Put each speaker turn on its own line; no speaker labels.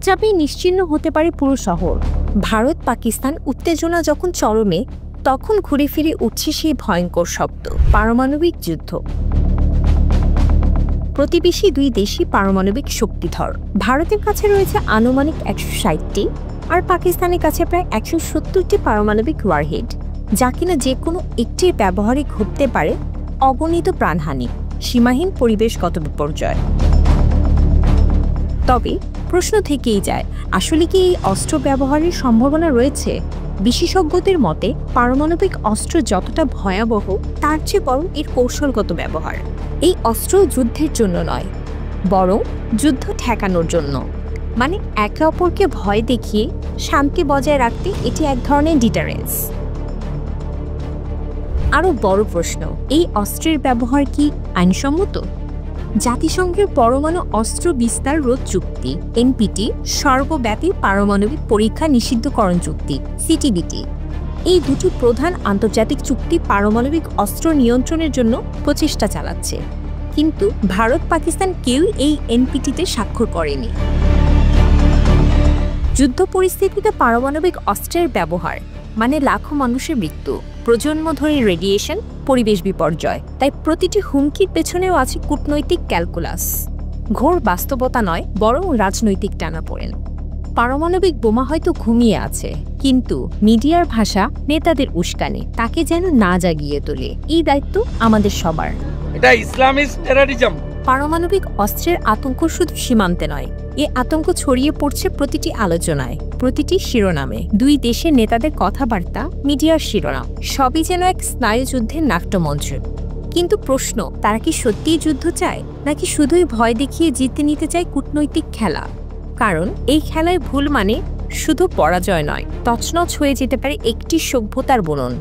চাপেই নিশ্চিহ্ন হতে পারে পুরো শহর। ভারত পাকিস্তান উত্তেজনা যখন চরমে, তখন ঘুরে ফিরে উঠছে সেই ভয়ঙ্কর শব্দ, পারমাণবিক যুদ্ধ। প্রতিবেশী দুই দেশই পারমাণবিক শক্তিধর। ভারতের কাছে রয়েছে আনুমানিক 160টি, আর পাকিস্তানের কাছে প্রায় 170টি পারমাণবিক ওয়ারহেড, যা কিনা যে কোনো একটির ব্যবহারে ঘটতে পারে অগণিত প্রাণহানি, সীমাহীন পরিবেশগত বিপর্যয়। তবে প্রশ্ন থেকেই যায়, আসলে কি এই অস্ত্র ব্যবহারের সম্ভাবনা রয়েছে? বিশেষজ্ঞদের মতে পারমাণবিক অস্ত্র যতটা ভয়াবহ, তার চেয়ে বরং এর কৌশলগত ব্যবহার। এই অস্ত্র যুদ্ধের জন্য নয়, বরং যুদ্ধ ঠেকানোর জন্য। মানে একে অপরকে ভয় দেখিয়ে শান্তি বজায় রাখতে এটি এক ধরনের ডিটারেন্স। আরও বড় প্রশ্ন, এই অস্ত্রের ব্যবহার কি আইনসম্মত? জাতিসংঘের পরমাণু অস্ত্র বিস্তার রোধ চুক্তি এনপিটি, সর্বব্যাপী পারমাণবিক পরীক্ষা নিষিদ্ধকরণ চুক্তি সিটিবিটি, এই দুটি প্রধান আন্তর্জাতিক চুক্তি পারমাণবিক অস্ত্র নিয়ন্ত্রণের জন্য প্রচেষ্টা চালাচ্ছে। কিন্তু ভারত পাকিস্তান কেউ এই এনপিটিতে স্বাক্ষর করেনি। যুদ্ধ পরিস্থিতিতে পারমাণবিক অস্ত্রের ব্যবহার মানে লাখো মানুষের মৃত্যু, প্রজন্ম ধরে রেডিয়েশন, পরিবেশ বিপর্যয়। তাই প্রতিটি হুমকির পেছনেও আছে কূটনৈতিক ক্যালকুলাস, ঘোর বাস্তবতা নয়, বরং রাজনৈতিক টানাপোড়েন। পারমাণবিক বোমা হয়তো ঘুমিয়ে আছে, কিন্তু মিডিয়ার ভাষা, নেতাদের উস্কানি তাকে যেন না জাগিয়ে তোলে। এই দায়িত্ব আমাদের সবার।
এটা ইসলামিস্ট টেররিজম।
পারমাণবিক অস্ত্রের আতঙ্ক শুধু সীমান্তে নয়, এ আতঙ্ক ছড়িয়ে পড়ছে প্রতিটি আলোচনায়, প্রতিটি শিরোনামে। দুই দেশের নেতাদের কথাবার্তা, মিডিয়ার শিরোনাম, সবই যেন এক স্নায়ুযুদ্ধের নাট্যমঞ্চ। কিন্তু প্রশ্ন, তারা কি সত্যিই যুদ্ধ চায়, নাকি শুধুই ভয় দেখিয়ে জিতে নিতে চায় কূটনৈতিক খেলা? কারণ এই খেলায় ভুল মানে শুধু পরাজয় নয়, তছনছ হয়ে যেতে পারে একটি সভ্যতার বুনন।